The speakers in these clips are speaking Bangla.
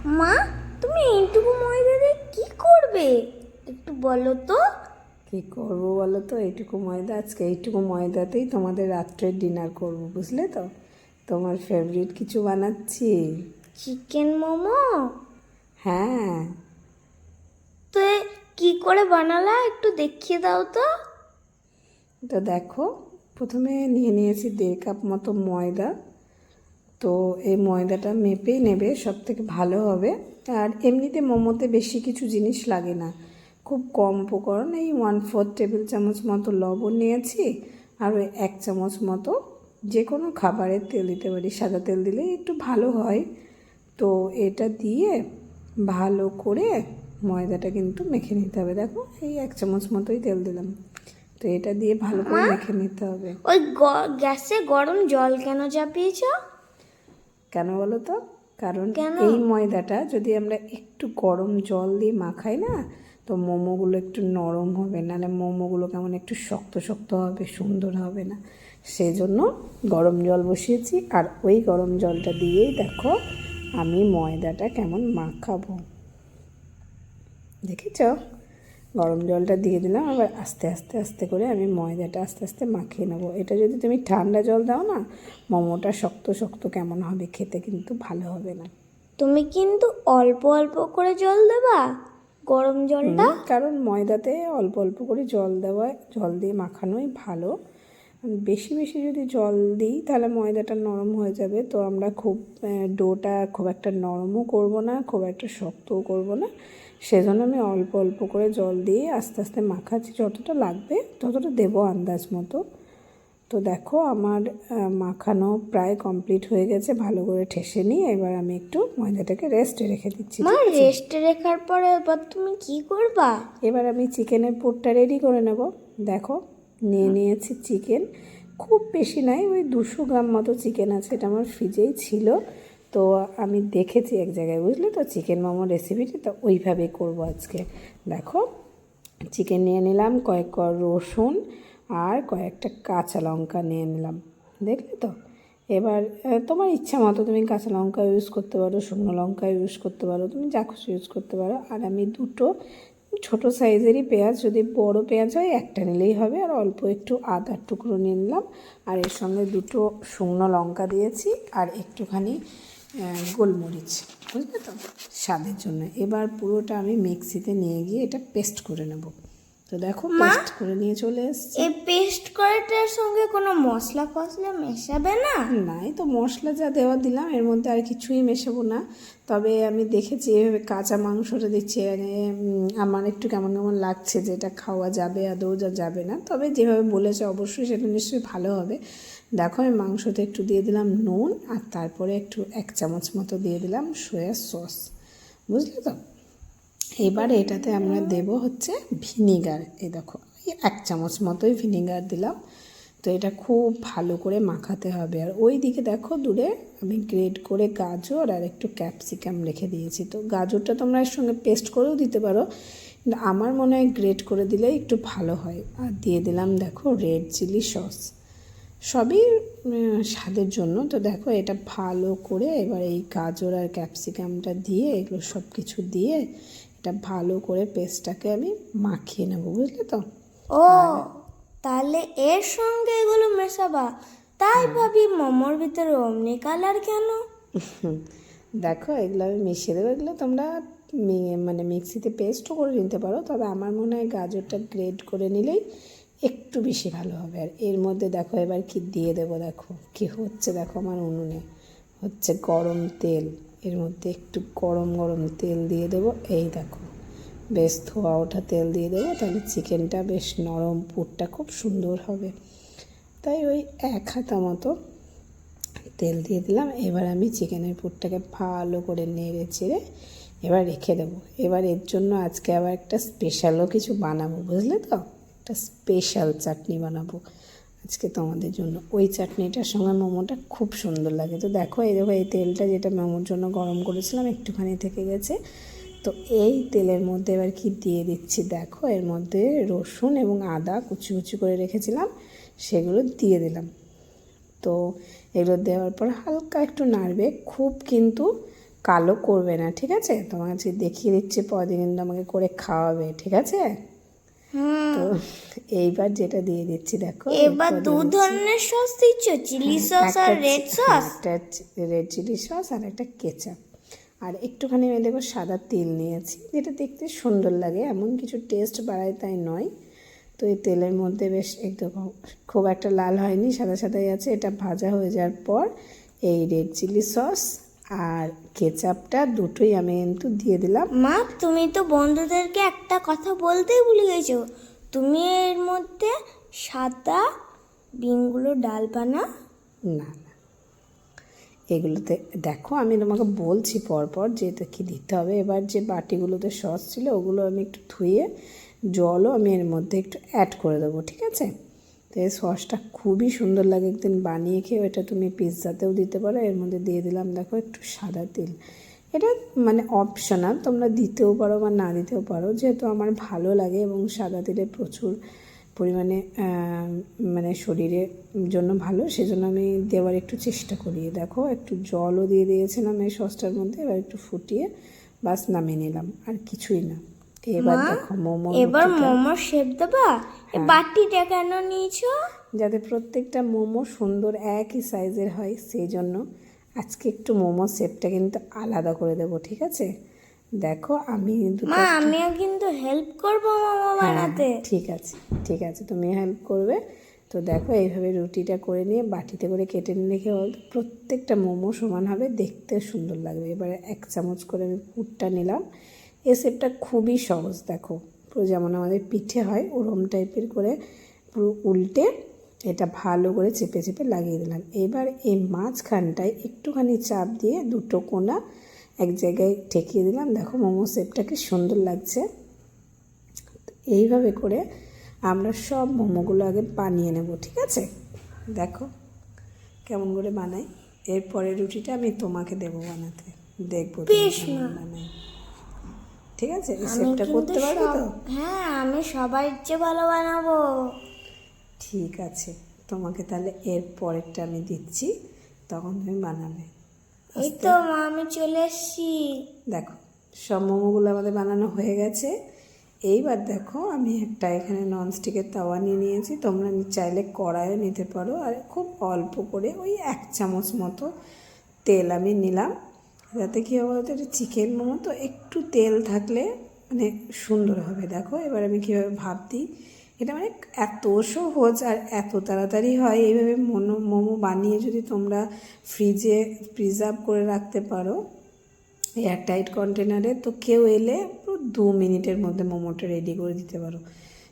মা, তুমি এইটুকু ময়দা দিয়ে কি করবে একটু বলো তো। কী করবো বলো তো, এইটুকু ময়দা, আজকে এইটুকু ময়দাতেই তোমাদের রাত্রের ডিনার করবো, বুঝলে তো। তোমার ফেভারিট কিছু বানাচ্ছি। চিকেন মোমো? হ্যাঁ। তো কি করে বানালা একটু দেখিয়ে দাও তো। তো দেখো, প্রথমে নিয়ে নিয়েছি 1.5 কাপ মতো ময়দা। তো এই ময়দাটা মেপেই নেবে, সব থেকে ভালো হবে। আর এমনিতে মোমোতে বেশি কিছু জিনিস লাগে না, খুব কম উপকরণ। এই 1/4 টেবিল চামচ মতো লবণ নিয়েছি, আর ওই 1 চামচ মতো যে কোনো খাবারের তেল দিতে পারি, সাদা তেল দিলে একটু ভালো হয়। তো এটা দিয়ে ভালো করে ময়দাটা কিন্তু মেখে নিতে হবে। দেখো, এই 1 চামচ মতোই তেল দিলাম। তো এটা দিয়ে ভালো করে মেখে নিতে হবে। ওই গ্যাসে গরম জল কেন চাপিয়েছ? কেন বলো তো? কারণ এই ময়দাটা যদি আমরা একটু গরম জল দিয়ে মাখাই না, তো মোমোগুলো একটু নরম হবে, নাহলে মোমোগুলো কেমন একটু শক্ত শক্ত হবে, সুন্দর হবে না। সেই জন্য গরম জল বসিয়েছি, আর ওই গরম জলটা দিয়েই দেখো আমি ময়দাটা কেমন মাখাবো। দেখেছ? গরম জলটা দিয়ে দিলাম, আবার আস্তে আস্তে আস্তে করে আমি ময়দাটা আস্তে আস্তে মাখিয়ে নেবো। এটা যদি তুমি ঠান্ডা জল দাও না, মোমোটা শক্ত শক্ত কেমন হবে, খেতে কিন্তু ভালো হবে না। তুমি কিন্তু অল্প অল্প করে জল দেবা, গরম জলটা। কারণ ময়দাতে অল্প অল্প করে জল দেওয়া, জল দিয়ে মাখানোই ভালো। বেশি বেশি যদি জল দিই তাহলে ময়দাটা নরম হয়ে যাবে। তো আমরা ডোটা খুব একটা নরমও করব না, খুব একটা শক্তও করব না। সেজন্য আমি অল্প অল্প করে জল দিয়ে আস্তে আস্তে মাখাচ্ছি, যতটা লাগবে ততটা দেবো আন্দাজ মতো। তো দেখো আমার মাখানো প্রায় কমপ্লিট হয়ে গেছে। ভালো করে ঠেসে নিয়ে এবার আমি একটু ময়দাটাকে রেস্টে রেখে দিচ্ছি। মা, রেস্টে রাখার পরে এবার তুমি কি করবা? এবার আমি চিকেনের পুরটা রেডি করে নেব। দেখো, নিয়েছি চিকেন, খুব বেশি নাই, ওই 200 গ্রাম মতো চিকেন আছে। এটা আমার ফ্রিজেই ছিল, তো আমি দেখেছি এক জায়গায়, বুঝলে তো, চিকেন মোমো রেসিপিটা, তো ওইভাবেই করবো আজকে। দেখো, চিকেন নিয়ে নিলাম, কয়েক রসুন আর কয়েকটা কাঁচা লঙ্কা নিয়ে নিলাম, দেখলে তো। এবার তোমার ইচ্ছা মতো তুমি কাঁচা লঙ্কা ইউজ করতে পারো, শুকনো লঙ্কা ইউজ করতে পারো, তুমি যা খুশি ইউজ করতে পারো। আর আমি 2টো ছোটো সাইজেরই পেঁয়াজ, যদি বড় পেঁয়াজ হয় একটা নিলেই হবে, আর অল্প একটু আদার টুকরো নিয়ে নিলাম। আর এর সঙ্গে 2টো শুকনো লঙ্কা দিয়েছি, আর একটুখানি গোলমরিচ, বুঝলে তো, স্বাদের জন্য। এবার পুরোটা আমি মিক্সিতে নিয়ে গিয়ে এটা পেস্ট করে নেব। তো দেখো, পেস্ট করে নিয়ে চলে এসেছি। এই পেস্ট করাটার সঙ্গে কোনো মশলা ফসলা মেশাবে না? নাই তো, মশলা যা দেওয়া দিলাম, এর মধ্যে আর কিছুই মেশাবো না। তবে আমি দেখেছি এভাবে কাঁচা মাংসটা দিচ্ছি, আমার একটু কেমন কেমন লাগছে যে এটা খাওয়া যাবে আদৌ যা যাবে না। তবে যেভাবে বলেছে অবশ্যই সেটা নিশ্চয়ই ভালো হবে। দেখো, আমি মাংসতে একটু দিয়ে দিলাম নুন, আর তারপরে একটু 1 চামচ মতো দিয়ে দিলাম সয়া সস, বুঝলে তো। এবার এটাতে আমরা দেব হচ্ছে ভিনিগার। এই দেখো, 1 চামচ মতোই ভিনিগার দিলাম। তো এটা খুব ভালো করে মাখাতে হবে। আর ওই দিকে দেখো দূরে আমি গ্রেট করে গাজর আর একটু ক্যাপসিকাম রেখে দিয়েছি। তো গাজরটা তোমরা এর সঙ্গে পেস্ট করেও দিতে পারো, কিন্তু আমার মনে হয় গ্রেট করে দিলে একটু ভালো হয়। আর দিয়ে দিলাম দেখো রেড চিলি সস, সবই স্বাদের জন্য। তো দেখো, এটা ভালো করে এবার এই গাজর আর ক্যাপসিকামটা দিয়ে, এগুলো সব কিছু দিয়ে এটা ভালো করে পেস্টটাকে আমি মাখিয়ে নেব, বুঝলে তো। ও, তাহলে এর সঙ্গে এগুলো মেশাবা? তাই ভাবি মোমোর ভিতরে অমনি কালার কেন? দেখো, এগুলো আমি মিশিয়ে দেবো। এগুলো তোমরা মানে মিক্সিতে পেস্টও করে নিতে পারো, তবে আমার মনে হয় গাজরটা গ্রেট করে নিলেই একটু বেশি ভালো হবে। আর এর মধ্যে দেখো এবার কি দিয়ে দেবো, দেখো কি হচ্ছে। দেখো, আমার উনুনে হচ্ছে গরম তেল, এর মধ্যে একটু গরম গরম তেল দিয়ে দেবো। এই দেখো, বেশ ধোয়া ওঠা তেল দিয়ে দেবো, তাহলে চিকেনটা বেশ নরম, পুরটা খুব সুন্দর হবে। তাই ওই 1 হাতা মতো তেল দিয়ে দিলাম। এবার আমি চিকেনের পুরটাকে ভালো করে নেড়ে চেড়ে এবার রেখে দেবো। এবার এর জন্য আজকে আবার একটা স্পেশালও কিছু বানাবো, বুঝলে তো। একটা স্পেশাল চাটনি বানাবো আজকে তোমাদের জন্য। ওই চাটনিটার সঙ্গে মোমোটা খুব সুন্দর লাগে। তো দেখো, এই তেলটা যেটা মোমোর জন্য গরম করেছিলাম একটুখানি থেকে গেছে। তো এই তেলের মধ্যে এবার কি দিয়ে দিচ্ছি, দেখো, এর মধ্যে রসুন এবং আদা কুচি কুচি করে রেখেছিলাম, সেগুলো দিয়ে দিলাম। তো এগুলো দেওয়ার পর হালকা একটু নাড়বে, খুব কিন্তু কালো করবে না, ঠিক আছে? তোমাকে আজকে দেখিয়ে দিচ্ছি, পরের দিন কিন্তু আমাকে করে খাওয়াবে, ঠিক আছে? তো এইবার যেটা দিয়ে দিচ্ছি দেখো, এবার দু ধরনের সস দিচ্ছ, চিলি সস আর রেড সস। একটা রেড চিলি সস আর একটা কেচাপ, আর একটুখানি আমি দেখো সাদা তেল নিয়েছি, যেটা দেখতে সুন্দর লাগে, এমন কিছু টেস্ট বাড়ায় তাই নয়। তো এই তেলের মধ্যে বেশ একদম খুব একটা লাল হয়নি, সাদা সাদাই আছে। এটা ভাজা হয়ে যাওয়ার পর এই রেড চিলি সস আর কেচাপটা দুটোই আমি কিন্তু দিয়ে দিলাম। মা, তুমি তো বন্ধুদেরকে একটা কথা বলতেই ভুলে গেছো, তুমি এর মধ্যে সাদা বিনগুলো ডালবা না। না না, এগুলোতে দেখো আমি তোমাকে বলছি পরপর যে এটা কী দিতে হবে। এবার যে বাটিগুলোতে সস ছিল ওগুলো আমি একটু ধুয়ে জলও আমি এর মধ্যে একটু অ্যাড করে দেবো, ঠিক আছে? তো এই সসটা খুবই সুন্দর লাগে, একদিন বানিয়ে খেয়ে, এটা তুমি পিৎজাতেও দিতে পারো। এর মধ্যে দিয়ে দিলাম দেখো একটু সাদা তেল, এটা মানে অপশনাল, তোমরা দিতেও পারো বা না দিতেও পারো, যেহেতু আমার ভালো লাগে এবং সাদা তেলে প্রচুর পরিমাণে মানে শরীরের জন্য ভালো, সেজন্য আমি দেওয়ার একটু চেষ্টা করি। দেখো একটু জলও দিয়ে দিয়েছিলাম এই সসটার মধ্যে, এবার একটু ফুটিয়ে বাস নামিয়ে নিলাম, আর কিছুই না। এবার দেখো মোমো, এবার মোমোর শেপ দেবা। বাটিটা কেন নিয়েছো? যাতে প্রত্যেকটা মোমো সুন্দর একই সাইজের হয়, সেই জন্য আজকে একটু মোমো শেপটা কিন্তু আলাদা করে দেবো, ঠিক আছে? দেখো আমি মা, আমিও কিন্তু হেল্প করবো মোমো বানাতে। ঠিক আছে, ঠিক আছে, তুমি হেল্প করবে। তো দেখো এইভাবে রুটিটা করে নিয়ে বাটিতে করে কেটে নিলে কি বলতো, প্রত্যেকটা মোমো সমান হবে, দেখতে সুন্দর লাগবে। এবারে 1 চামচ করে আমি পুরটা নিলাম। এই শেপটা খুবই সহজ, দেখো পুরো যেমন আমাদের পিঠে হয় ওরম টাইপের করে পুরো উল্টে এটা ভালো করে চেপে চেপে লাগিয়ে দিলাম। এবার এই মাঝখানটায় একটুখানি চাপ দিয়ে দুটো কোণা এক জায়গায় ঠেকিয়ে দিলাম। দেখো মোমো শেপটাকে সুন্দর লাগছে। এইভাবে করে আমরা সব মোমোগুলো আগে বানিয়ে নেব, ঠিক আছে? দেখো কেমন করে বানাই। এরপরে রুটিটা আমি তোমাকে দেবো বানাতে, দেখবো তুমি কেমন বানাই, ঠিক আছে? এই শেপটা করতে পারবে তো? হ্যাঁ, আমি সবার চেয়ে ভালো বানাবো। ঠিক আছে, তোমাকে তাহলে এর পরেরটা আমি দিচ্ছি, তখন তুমি বানাবে। এই তো মা, আমি চলে এসেছি। দেখো সব মোমোগুলো আমাদের বানানো হয়ে গেছে। এইবার দেখো আমি একটা এখানে ননস্টিকের তাওয়া নিয়ে নিয়েছি, তোমরা চাইলে কড়াইও নিতে পারো, আর খুব অল্প করে ওই 1 চামচ মতো তেল আমি নিলাম। যাতে কী হবে বলতো, এটা চিকেন মোমো তো একটু তেল থাকলে মানে সুন্দর হবে। দেখো এবার আমি কীভাবে ভাপ দিই, এটা মানে এত সহজ আর এত তাড়াতাড়ি হয়। এইভাবে মোমো বানিয়ে যদি তোমরা ফ্রিজে প্রিজার্ভ করে রাখতে পারো এয়ারটাইট কন্টেনারে, তো কেউ এলে পুরো 2 মিনিটের মধ্যে মোমোটা রেডি করে দিতে পারো।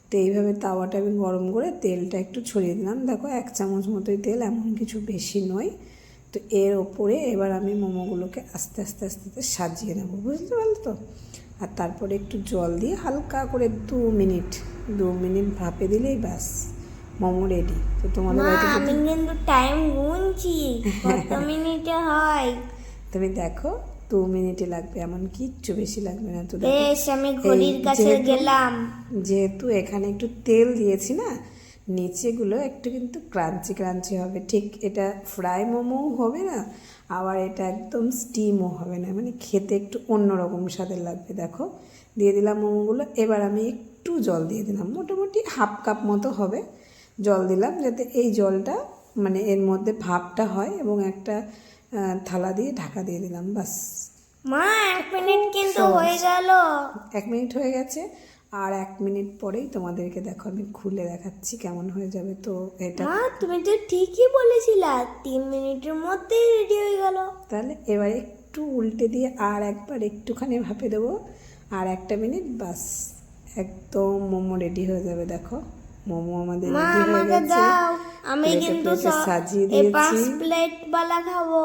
তো এইভাবে তাওয়াটা আমি গরম করে তেলটা একটু ছড়িয়ে দিলাম। দেখো 1 চামচ মতোই তেল, এমন কিছু বেশি নয়। তো এর ওপরে এবার আমি মোমোগুলোকে আস্তে আস্তে আস্তে আস্তে সাজিয়ে নেবো, বুঝতে পারলে তো? আর তারপরে একটু জল দিয়ে হালকা করে 2 মিনিট ভাপে দিলেই ব্যাস মোমো রেডি। তো তোমাদের মা, বাড়িতে আমি কিন্তু টাইম গুনছি কত মিনিটে হয়। তুমি দেখো 2 মিনিটই লাগবে, এমন কিচ্ছু বেশি লাগবে না। তো দেখো বেশ, আমি ঘড়ির কাছে গেলাম। যেহেতু এখানে একটু তেল দিয়েছি না, নিচেগুলো একটু কিন্তু ক্রাঞ্চি ক্রাঞ্চি হবে। ঠিক এটা ফ্রাই মোমোও হবে না, আবার এটা একদম স্টিমও হবে না, মানে খেতে একটু অন্যরকম স্বাদের লাগবে। দেখো দিয়ে দিলাম মোমোগুলো। এবার আমি একটু জল দিয়ে দিলাম, মোটামুটি 1/2 কাপ মতো হবে জল দিলাম, যাতে এই জলটা মানে এর মধ্যে ভাপটা হয়, এবং একটা থালা দিয়ে ঢাকা দিয়ে দিলাম, বাস। মা, 1 মিনিট কিন্তু হয়ে গেল। 1 মিনিট হয়ে গেছে, আর 1 মিনিট পরেই তোমাদেরকে দেখো আমি খুলে দেখাচ্ছি কেমন হয়ে যাবে। তো এটা মা, তুমি তো ঠিকই বলেছিলা, 3 মিনিটের মধ্যেই রেডি হয়ে গেল। তাহলে এবার একটু উল্টে দিয়ে আর একবার একটুখানি ভাপে দেবো, আর 1 মিনিট, বাস একদম মোমো রেডি হয়ে যাবে। দেখো মোমো আমাদের মা, রেডি হয়ে আমাকে গেছে। দাও, আমি কিন্তু সাজিয়ে এই দিয়েছি। 5 প্লেট বালা খাবো।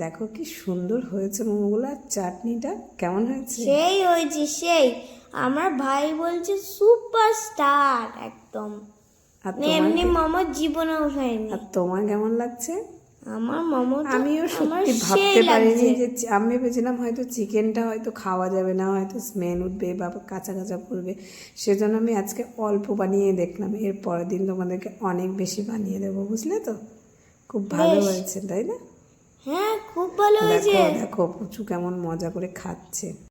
দেখো কি সুন্দর হয়েছে মোমোগুলো, আর চাটনিটা কেমন হয়েছে? সেই হয়েছে সেই, আমার ভাই বলছে সুপারস্টার একদম। আর এমনি মোমো জীবনেও খাইনি। আর তোমার কেমন লাগছে? আমার মোমো তো আমিও আমার সত্যি সেই ভাবতে পারিনি লাগছে। যে আমি ভেবেছিলাম হয়তো চিকেনটা হয়তো খাওয়া যাবে না, হয়তো স্মেল উঠবে বা কাঁচা কাঁচা করবে, সেজন্য আমি আজকে অল্প বানিয়ে দেখলাম। এর পরের দিন তোমাদেরকে অনেক বেশি বানিয়ে দেবো, বুঝলে তো? খুব ভালো হয়েছে, তাই না? হ্যাঁ খুব ভালো হয়েছে। দেখো দেখো পুচু কেমন মজা করে খাচ্ছে।